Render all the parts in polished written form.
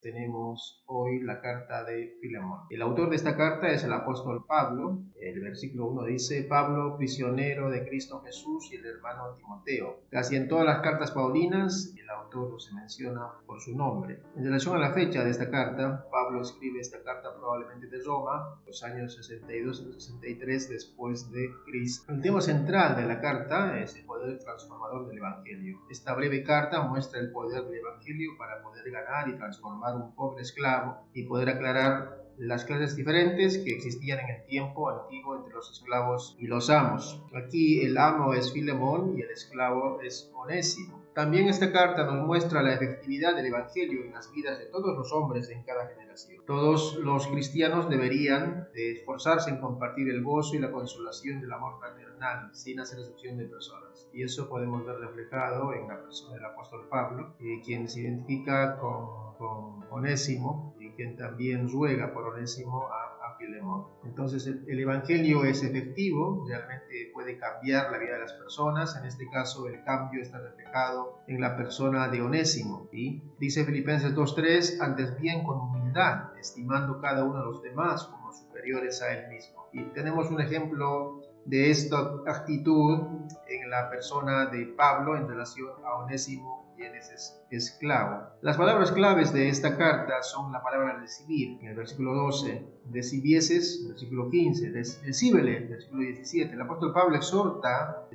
tenemos hoy la carta de Filemón. El autor de esta carta es el apóstol Pablo. El versículo 1 dice: Pablo, prisionero de Cristo Jesús, y el hermano Timoteo. Casi en todas las cartas paulinas el autor se menciona por su nombre. En relación a la fecha de esta carta, Pablo escribe esta carta probablemente de Roma, los años 62 y 63 después de Cristo. El tema central de la carta es el poder transformador del Evangelio. Esta breve carta muestra el poder del Evangelio para poder ganar y transformar un pobre esclavo y poder aclarar las clases diferentes que existían en el tiempo antiguo entre los esclavos y los amos. Aquí el amo es Filemón y el esclavo es Onésimo. También esta carta nos muestra la efectividad del Evangelio en las vidas de todos los hombres en cada generación. Todos los cristianos deberían de esforzarse en compartir el gozo y la consolación del amor fraternal, sin hacer excepción de personas. Y eso podemos ver reflejado en la persona del apóstol Pablo, quien se identifica con Onésimo y quien también ruega por Onésimo a Filemón. Entonces el Evangelio es efectivo, realmente puede cambiar la vida de las personas. En este caso el cambio está reflejado en la persona de Onésimo. ¿Sí? Dice Filipenses 2:3: antes bien con humildad, estimando cada uno a los demás como superiores a él mismo. Y tenemos un ejemplo de esta actitud en la persona de Pablo en relación a Onésimo, quien es esclavo. Las palabras claves de esta carta son la palabra recibir, en el versículo 12, recibieses, versículo 15, recíbele, versículo 17. El apóstol Pablo exhorta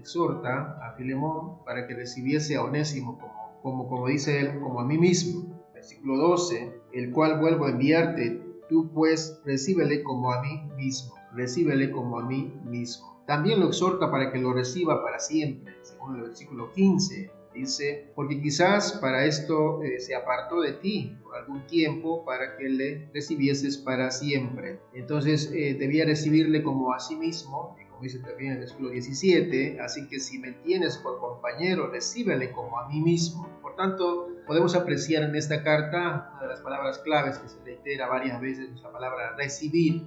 a Filemón para que recibiese a Onésimo como dice él, como a mí mismo. Versículo 12, el cual vuelvo a enviarte, tú pues recíbele como a mí mismo. Recíbele como a mí mismo. También lo exhorta para que lo reciba para siempre, según el versículo 15. Dice: porque quizás para esto se apartó de ti por algún tiempo, para que le recibieses para siempre. Entonces debía recibirle como a sí mismo, como dice también en el versículo 17, así que si me tienes por compañero, recíbele como a mí mismo. Por tanto, podemos apreciar en esta carta una de las palabras claves que se reitera varias veces, es la palabra recibir.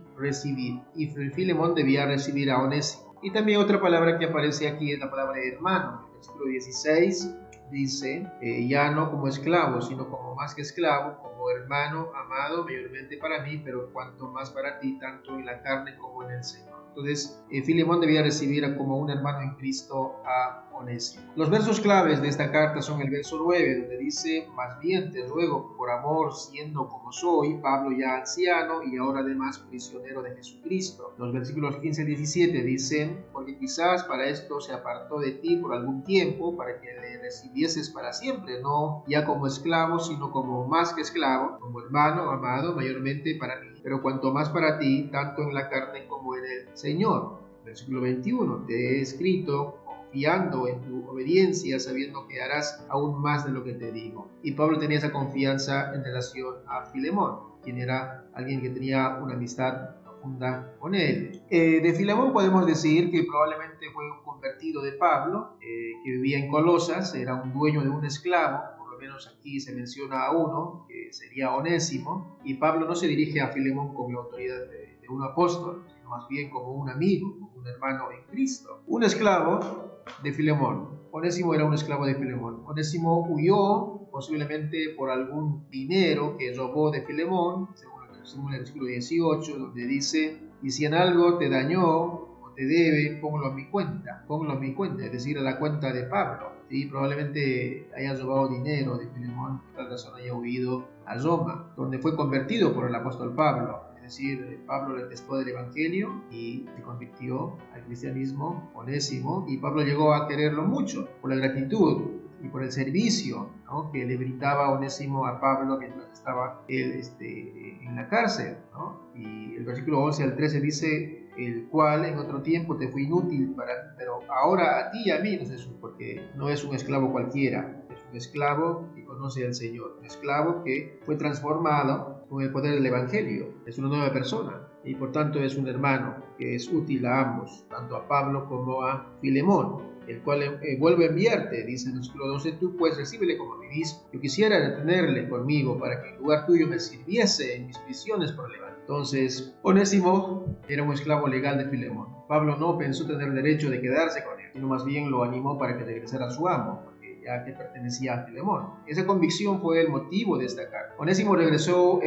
Y Filemón debía recibir a Onésimo. Y también otra palabra que aparece aquí es la palabra hermano. En el versículo 16 dice: ya no como esclavo, sino como más que esclavo, como hermano amado mayormente para mí, pero cuanto más para ti, tanto en la carne como en el Señor. Entonces, Filemón debía recibir como un hermano en Cristo a Onésimo. Los versos claves de esta carta son el verso 9, donde dice: más bien te ruego por amor, siendo como soy, Pablo ya anciano y ahora además prisionero de Jesucristo. Los versículos 15 y 17 dicen: porque quizás para esto se apartó de ti por algún tiempo, para que le recibieses para siempre, no ya como esclavo, sino como más que esclavo, como hermano amado mayormente para mí, pero cuanto más para ti, tanto en la carne como en el Señor. Versículo 21, te he escrito confiando en tu obediencia, sabiendo que harás aún más de lo que te digo. Y Pablo tenía esa confianza en relación a Filemón, quien era alguien que tenía una amistad profunda con él. De Filemón podemos decir que probablemente fue un convertido de Pablo, que vivía en Colosas, era un dueño de un esclavo. Por lo menos aquí se menciona a uno, que sería Onésimo, y Pablo no se dirige a Filemón con la autoridad de un apóstol, sino más bien como un amigo, como un hermano en Cristo. Un esclavo de Filemón. Onésimo era un esclavo de Filemón. Onésimo huyó posiblemente por algún dinero que robó de Filemón, según el versículo 18, donde dice: y si en algo te dañó o te debe, ponlo a mi cuenta, es decir, a la cuenta de Pablo. ¿Sí? Probablemente haya robado dinero de Filemón, por tal razón haya huido a Roma, donde fue convertido por el apóstol Pablo. Es decir, Pablo le testó del Evangelio y se convirtió al cristianismo, Onésimo, y Pablo llegó a quererlo mucho por la gratitud y por el servicio, ¿no?, que le brindaba Onésimo a Pablo mientras estaba él en la cárcel, ¿no? Y el versículo 11 al 13 dice: el cual en otro tiempo te fue inútil pero ahora a ti y a mí nos es útil, porque no es un esclavo cualquiera, es un esclavo que conoce al Señor, un esclavo que fue transformado con el poder del Evangelio, es una nueva persona y por tanto es un hermano que es útil a ambos, tanto a Pablo como a Filemón, el cual vuelve a enviarte, dice en el versículo 12: tú pues recíbele como a mí mismo. Yo quisiera retenerle conmigo para que en lugar tuyo me sirviese en mis prisiones por el Evangelio. Entonces, Onésimo era un esclavo legal de Filemón. Pablo no pensó tener derecho de quedarse con él, sino más bien lo animó para que regresara a su amo, porque ya que pertenecía a Filemón. Esa convicción fue el motivo de esta carta. Onésimo regresó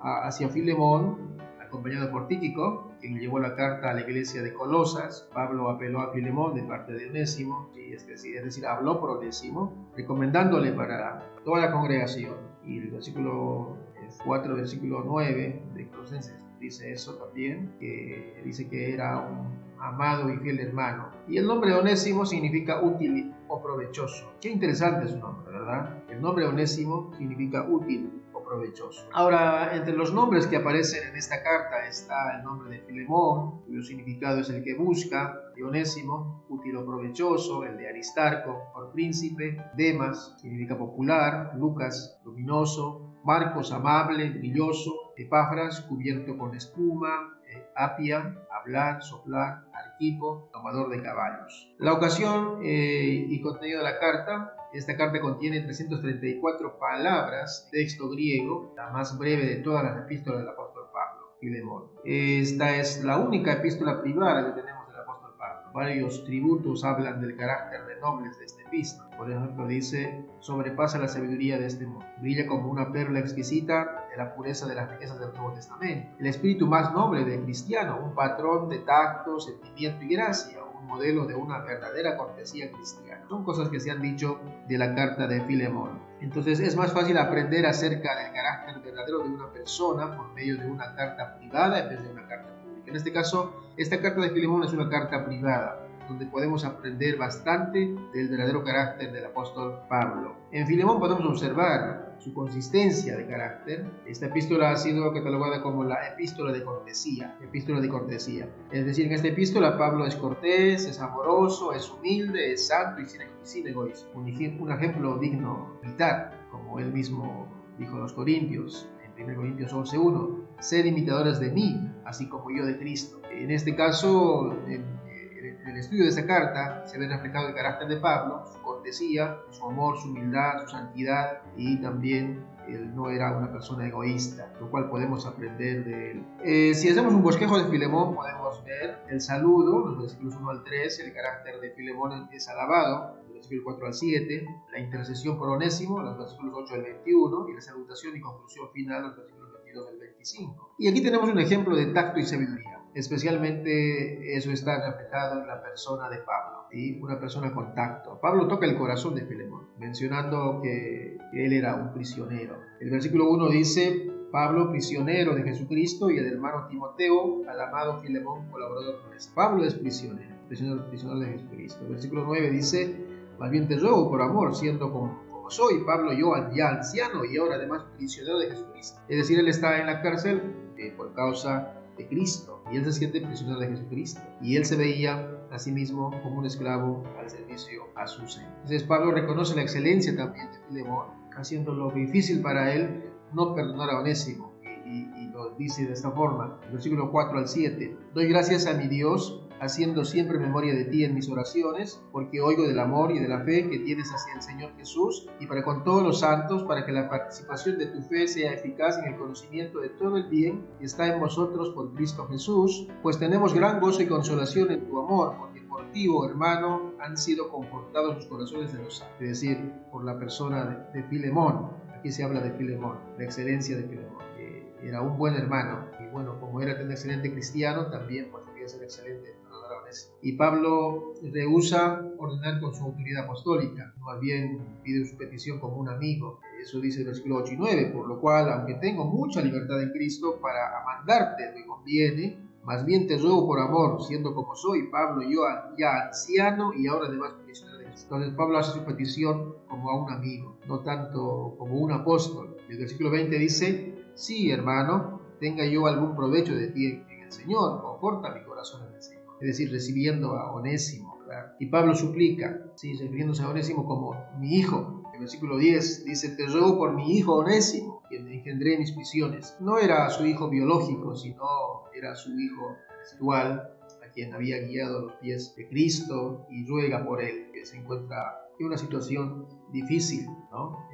hacia Filemón, acompañado por Tíquico, quien llevó la carta a la iglesia de Colosas. Pablo apeló a Filemón de parte de Onésimo, es decir, habló por Onésimo, recomendándole para toda la congregación. Y el versículo 4, versículo 9 de Colosenses dice eso también, que dice que era un amado y fiel hermano. Y el nombre de Onésimo significa útil o provechoso. Qué interesante su nombre, ¿verdad? El nombre Onésimo significa útil o provechoso. Ahora, entre los nombres que aparecen en esta carta está el nombre de Filemón, cuyo significado es el que busca, de Onésimo, útil o provechoso, el de Aristarco, por príncipe, Demas, significa popular, Lucas, luminoso, Marcos, amable, brilloso, Epafras, cubierto con espuma, Apia, hablar, soplar, Arquipo, domador de caballos. La ocasión y contenido de la carta. Esta carta contiene 334 palabras, texto griego, la más breve de todas las epístolas del apóstol Pablo, Filemón. Esta es la única epístola privada que tenemos del apóstol Pablo. Varios tributos hablan del carácter de nobles de esta epístola. Por ejemplo, dice: sobrepasa la sabiduría de este mundo, brilla como una perla exquisita de la pureza de las riquezas del Nuevo Testamento. El espíritu más noble del cristiano, un patrón de tacto, sentimiento y gracia, un modelo de una verdadera cortesía cristiana. Son cosas que se han dicho de la carta de Filemón. Entonces es más fácil aprender acerca del carácter verdadero de una persona por medio de una carta privada en vez de una carta pública. En este caso, esta carta de Filemón es una carta privada, donde podemos aprender bastante del verdadero carácter del apóstol Pablo. En Filemón podemos observar su consistencia de carácter. Esta epístola ha sido catalogada como la epístola de cortesía, Es decir, en esta epístola Pablo es cortés, es amoroso, es humilde, es santo y sin egoísmo. Un ejemplo digno de imitar, como él mismo dijo a los Corintios, en 1 Corintios 11:1, sed imitadores de mí, así como yo de Cristo. En este caso, en el estudio de esta carta se ve reflejado el carácter de Pablo, su cortesía, su amor, su humildad, su santidad, y también él no era una persona egoísta, lo cual podemos aprender de él. Si hacemos un bosquejo de Filemón, podemos ver el saludo, los versículos 1 al 3, el carácter de Filemón es alabado, los versículos 4 al 7, la intercesión por Onésimo, los versículos 8 al 21, y la salutación y conclusión final, los versículos 22 al 25. Y aquí tenemos un ejemplo de tacto y sabiduría. Especialmente eso está reflejado en la persona de Pablo, ¿sí? Una persona con tacto. Pablo toca el corazón de Filemón, mencionando que él era un prisionero. El versículo 1 dice: Pablo, prisionero de Jesucristo, y el hermano Timoteo, al amado Filemón, colaborador nuestro. Pablo es prisionero de Jesucristo. El versículo 9 dice: más bien te ruego por amor, siendo como soy, Pablo, yo ya anciano y ahora además prisionero de Jesucristo. Es decir, él está en la cárcel por causa de Cristo, y él se siente prisionero de Jesucristo, y él se veía a sí mismo como un esclavo al servicio a su Señor. Entonces Pablo reconoce la excelencia también de Filemón, haciéndolo difícil para él no perdonar a Onésimo, y lo dice de esta forma, el versículo 4 al 7, doy gracias a mi Dios, haciendo siempre memoria de ti en mis oraciones, porque oigo del amor y de la fe que tienes hacia el Señor Jesús, y para con todos los santos, para que la participación de tu fe sea eficaz en el conocimiento de todo el bien que está en vosotros por Cristo Jesús, pues tenemos gran gozo y consolación en tu amor, porque por ti, oh hermano, han sido confortados los corazones de los santos. Es decir, por la persona de Filemón. Aquí se habla de Filemón, la excelencia de Filemón. Era un buen hermano, y bueno, como era tan excelente cristiano, también pues debía ser excelente. Y Pablo rehúsa ordenar con su autoridad apostólica, más bien pide su petición como un amigo. Eso dice el versículo 8 y 9, por lo cual, aunque tengo mucha libertad en Cristo para mandarte lo que conviene, más bien te ruego por amor, siendo como soy, Pablo, yo ya anciano y ahora además prisionero de Cristo. Entonces Pablo hace su petición como a un amigo, no tanto como un apóstol. El versículo 20 dice: sí, hermano, tenga yo algún provecho de ti en el Señor, conforta mi corazón en el Señor. Es decir, recibiendo a Onésimo, ¿verdad? Y Pablo suplica, ¿sí?, refiriéndose a Onésimo como mi hijo. El versículo 10 dice: te ruego por mi hijo Onésimo, quien engendré en mis prisiones. No era su hijo biológico, sino era su hijo espiritual, a quien había guiado a los pies de Cristo, y ruega por él, que se encuentra en una situación difícil, ¿no?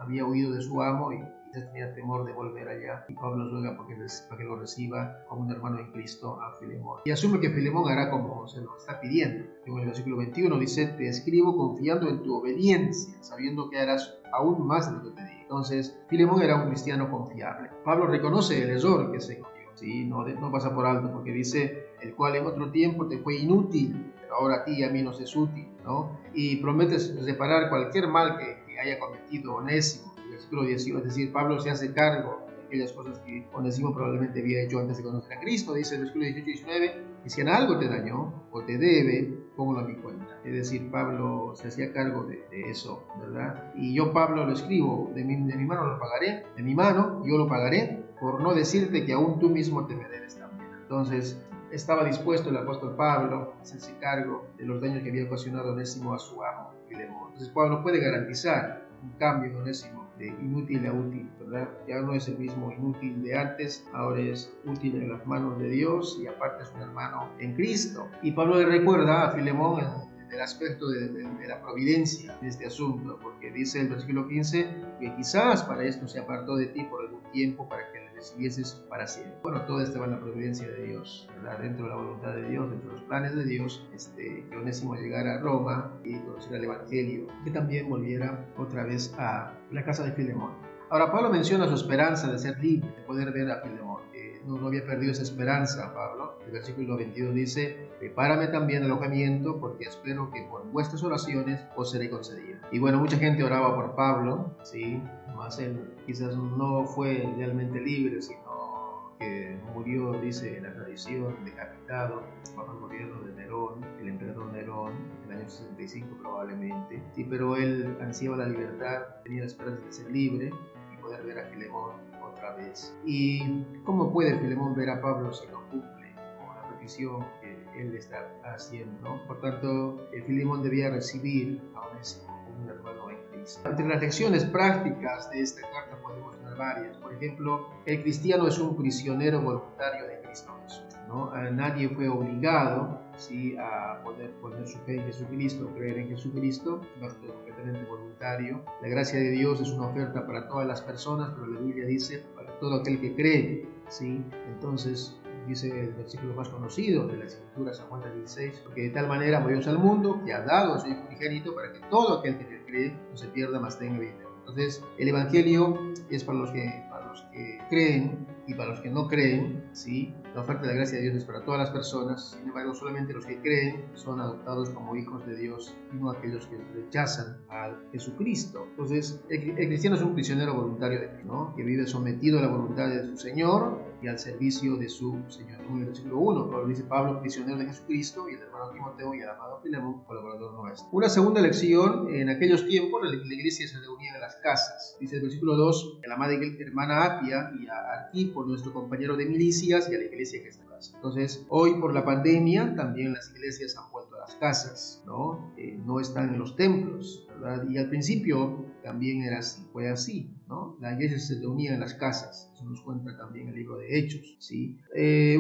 Había huido de su amo y quizás tenía temor de volver allá, y Pablo ruega para que lo reciba como un hermano en Cristo a Filemón. Y asume que Filemón hará como se lo está pidiendo. En el versículo 21 dice: te escribo confiando en tu obediencia, sabiendo que harás aún más de lo que te digo. Entonces, Filemón era un cristiano confiable. Pablo reconoce el error que se cometió, ¿sí? No pasa por alto, porque dice: el cual en otro tiempo te fue inútil, pero ahora a ti y a mí nos es útil, ¿no? Y prometes reparar cualquier mal que haya cometido Onésimo. El versículo 18, es decir, Pablo se hace cargo de aquellas cosas que Onésimo probablemente había hecho antes de conocer a Cristo. Dice el versículo 18 y 19, y si en algo te dañó o te debe, póngalo a mi cuenta. Es decir, Pablo se hacía cargo de eso, ¿verdad? Y yo, Pablo, lo escribo, de mi mano lo pagaré, de mi mano yo lo pagaré, por no decirte que aún tú mismo te me debes también. Entonces, estaba dispuesto el apóstol Pablo a hacerse cargo de los daños que había ocasionado Onésimo a su amo, Filemón. Entonces, Pablo puede garantizar un cambio en Onésimo de inútil a útil, ¿verdad? Ya no es el mismo inútil de antes, ahora es útil en las manos de Dios y aparte es un hermano en Cristo. Y Pablo le recuerda a Filemón en el aspecto de la providencia de este asunto, porque dice el versículo 15 que quizás para esto se apartó de ti por algún tiempo para que le recibieses para siempre. Bueno, todo esto va en la providencia de Dios, ¿verdad? Dentro de la voluntad de Dios, dentro de los planes de Dios, que Onésimo llegara a Roma y conociera el Evangelio, que también volviera otra vez a la casa de Filemón. Ahora, Pablo menciona su esperanza de ser libre, de poder ver a Filemón. No había perdido esa esperanza, Pablo. El versículo 22 dice: prepárame también alojamiento, porque espero que por vuestras oraciones os seré concedido. Y bueno, mucha gente oraba por Pablo, ¿sí? Más él quizás no fue realmente libre, sino que murió, dice la tradición, decapitado bajo el gobierno de Nerón, el emperador Nerón, en el año 65 probablemente. Sí, pero él ansiaba la libertad, tenía la esperanza de ser libre y poder ver a Filemón otra vez. ¿Y cómo puede Filemón ver a Pablo si no cumple con la petición que él está haciendo, ¿no? Por tanto, Filemón debía recibir a Onésimo como un hermano en Cristo. Entre las lecciones prácticas de esta carta podemos tener varias. Por ejemplo, el cristiano es un prisionero voluntario de Cristo Jesús, ¿no? Nadie fue obligado, ¿sí?, a poder poner su fe en Jesucristo, creer en Jesucristo, no es completamente voluntario. La gracia de Dios es una oferta para todas las personas, pero la Biblia dice para todo aquel que cree, ¿sí? Entonces, dice el versículo más conocido de la Escritura, San Juan 16, porque de tal manera amó Dios al mundo que ha dado a su Hijo unigénito para que todo aquel que cree no se pierda, mas tenga vida. Entonces, el Evangelio es para los que creen y para los que no creen, ¿sí? La oferta de la gracia de Dios es para todas las personas. Sin embargo, solamente los que creen son adoptados como hijos de Dios y no aquellos que rechazan a Jesucristo. Entonces, el cristiano es un prisionero voluntario de Cristo, ¿no?, que vive sometido a la voluntad de su Señor y al servicio de su Señor. En el versículo 1, Pablo dice: Pablo, prisionero de Jesucristo, y el hermano Timoteo y el amado Filemón, colaborador nuestro. Una segunda lección: en aquellos tiempos la iglesia se reunía en las casas. Dice el versículo 2: la amada hermana Apia y a Arquipo, nuestro compañero de milicias, y a la iglesia que está en casa. Entonces, hoy por la pandemia también las iglesias han vuelto a las casas, ¿no? No están en los templos, ¿verdad? Y al principio también era así, fue así, ¿no? La iglesia se reunía en las casas. Eso nos cuenta también el libro de Hechos, ¿sí?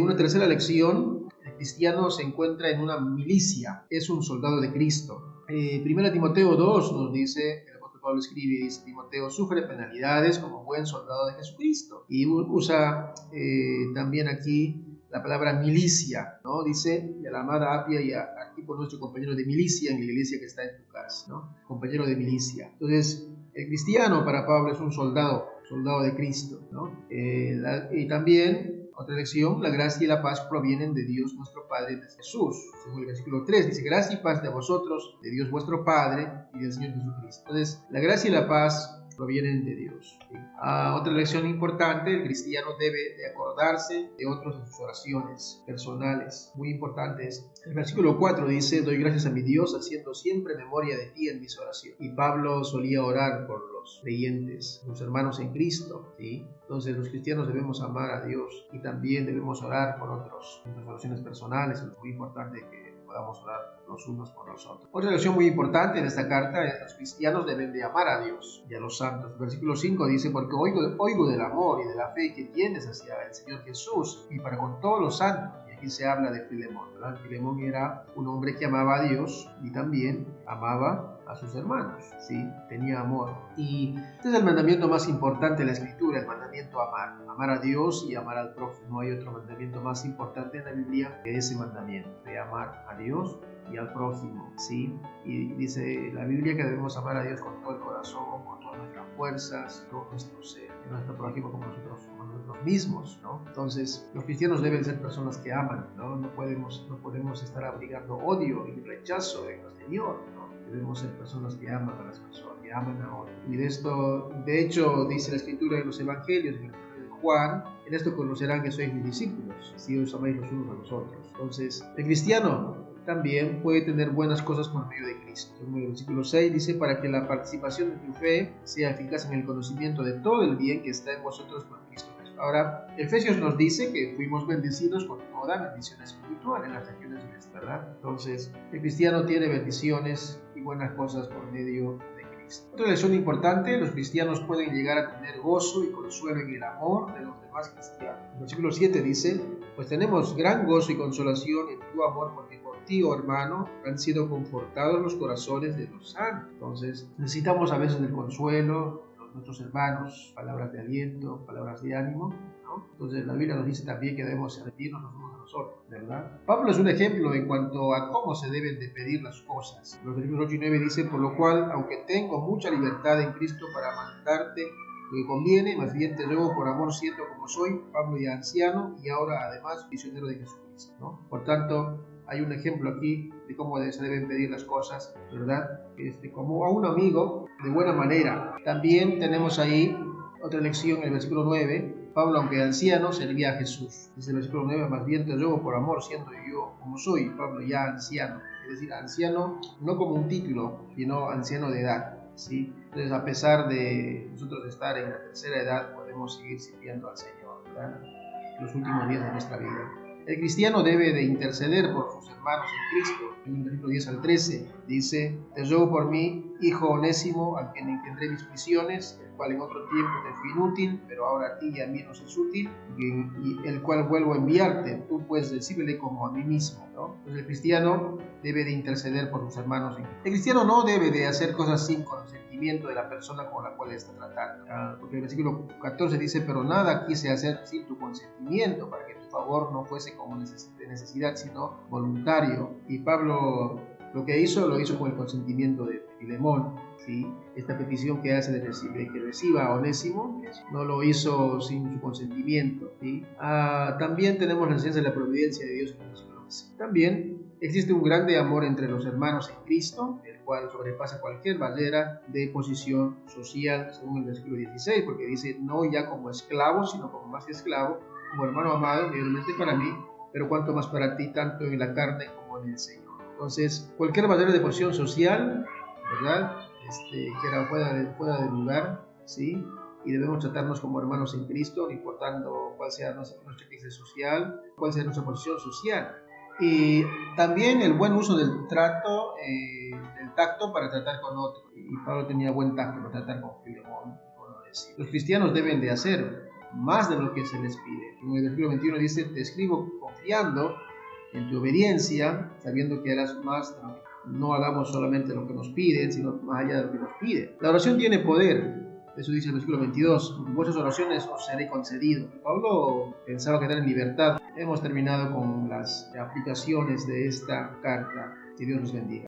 Una tercera lección: el cristiano se encuentra en una milicia, es un soldado de Cristo. Primera Timoteo 2 nos dice, el apóstol Pablo escribe y dice: Timoteo sufre penalidades como buen soldado de Jesucristo. Y usa también aquí la palabra milicia, ¿no? Dice: y a la amada Apia y a Arquipo, nuestro compañero de milicia en la iglesia que está en tu casa, ¿no? Compañero de milicia. Entonces, el cristiano para Pablo es un soldado de Cristo, ¿no? Y también, otra lección: la gracia y la paz provienen de Dios nuestro Padre y de Jesús. Según el versículo 3 dice: gracia y paz de vosotros, de Dios vuestro Padre y del Señor Jesucristo. Entonces, la gracia y la paz provienen de Dios. Otra lección importante: el cristiano debe de acordarse de otros en sus oraciones personales. Muy importante es. El versículo 4 dice: doy gracias a mi Dios haciendo siempre memoria de ti en mis oraciones. Y Pablo solía orar por los creyentes, los hermanos en Cristo, ¿sí? Entonces, los cristianos debemos amar a Dios y también debemos orar por otros en nuestras oraciones personales. Es muy importante que podamos orar los unos por los otros. Otra lección muy importante en esta carta es: los cristianos deben de amar a Dios y a los santos. El versículo 5 dice: porque oigo del amor y de la fe que tienes hacia el Señor Jesús y para con todos los santos. Y aquí se habla de Filemón, ¿verdad? Filemón era un hombre que amaba a Dios y también amaba a sus hermanos, ¿sí? Tenía amor. Y este es el mandamiento más importante de la Escritura, el mandamiento amar a Dios y amar al prójimo. No hay otro mandamiento más importante en la Biblia que ese mandamiento, de amar a Dios y al prójimo, ¿sí? Y dice la Biblia que debemos amar a Dios con todo el corazón, con todas nuestras fuerzas, todo nuestro ser, nuestro prójimo como nosotros mismos, ¿no? Entonces, los cristianos deben ser personas que aman, ¿no? No podemos estar abrigando odio y rechazo en el exterior, ¿no? Debemos ser personas que aman a las personas, que aman a otros. Y de hecho, dice la Escritura en los Evangelios, en el Evangelio de Juan, en esto conocerán que sois mis discípulos, si os amáis los unos a los otros. Entonces, el cristiano también puede tener buenas cosas por medio de Cristo. En el versículo 6 dice, para que la participación de tu fe sea eficaz en el conocimiento de todo el bien que está en vosotros por Cristo Jesús. Ahora, Efesios nos dice que fuimos bendecidos con toda bendición espiritual en las regiones celestes, ¿verdad? Entonces, el cristiano tiene bendiciones y buenas cosas por medio de Cristo. Otra lección importante, los cristianos pueden llegar a tener gozo y consuelo en el amor de los demás cristianos. El versículo 7 dice, pues tenemos gran gozo y consolación en tu amor porque por ti, oh hermano, han sido confortados los corazones de los santos. Entonces, necesitamos a veces el consuelo de nuestros hermanos, palabras de aliento, palabras de ánimo, ¿no? Entonces, la Biblia nos dice también que debemos servirnos los unos a los otros, ¿verdad? Pablo es un ejemplo en cuanto a cómo se deben de pedir las cosas. Los versículos 8 y 9 dice, por lo cual, aunque tengo mucha libertad en Cristo para mandarte lo que conviene, más bien te ruego por amor siendo como soy, Pablo ya anciano y ahora además prisionero de Jesucristo, ¿no? Por tanto, hay un ejemplo aquí de cómo se deben pedir las cosas, ¿verdad? Como a un amigo, de buena manera. También tenemos ahí otra lección en el versículo 9. Pablo, aunque anciano, servía a Jesús. Dice el versículo 9, más bien te ruego por amor, siendo yo como soy, Pablo ya anciano. Es decir, anciano no como un título, sino anciano de edad, ¿sí? Entonces, a pesar de nosotros estar en la tercera edad, podemos seguir sirviendo al Señor, ¿verdad? Los últimos días de nuestra vida. El cristiano debe de interceder por sus hermanos en Cristo. En el versículo 10 al 13 dice, te ruego por mí, hijo Onésimo, a quien engendré mis prisiones, el cual en otro tiempo te fui inútil, pero ahora a ti y a mí nos es útil, y el cual vuelvo a enviarte. Tú pues recíbele como a mí mismo, ¿no? Entonces el cristiano debe de interceder por sus hermanos en Cristo. El cristiano no debe de hacer cosas sin consentimiento de la persona con la cual está tratando. Porque el versículo 14 dice, pero nada quise hacer sin tu consentimiento, para que tu favor no fuese como de necesidad, sino voluntario. Y Pablo lo que hizo, lo hizo con el consentimiento de Filemón, ¿sí? Esta petición que hace de que reciba a Onésimo, no lo hizo sin su consentimiento, ¿sí? También tenemos la enseñanza de la providencia de Dios en el versículo 11. También existe un grande amor entre los hermanos en Cristo, el cual sobrepasa cualquier barrera de posición social, según el versículo 16, porque dice, no ya como esclavo, sino como más que esclavo, como hermano amado, mayormente para mí, pero cuanto más para ti, tanto en la carne como en el Señor. Entonces, cualquier barrera de posición social, ¿verdad? Que era fuera de lugar, ¿sí? Y debemos tratarnos como hermanos en Cristo, no importando cuál sea nuestra clase social, cuál sea nuestra posición social. Y también el buen uso del trato, del tacto para tratar con otros. Y Pablo tenía buen tacto para tratar con Filemón. Los cristianos deben de hacer más de lo que se les pide. En el versículo 21 dice, te escribo confiando en tu obediencia, sabiendo que harás más de lo que no hagamos solamente lo que nos piden, sino más allá de lo que nos piden. La oración tiene poder. Eso dice el versículo 22, en vuestras oraciones os seré concedido. Pablo pensaba quedar en libertad. Hemos terminado con las aplicaciones de esta carta. Que Dios nos bendiga.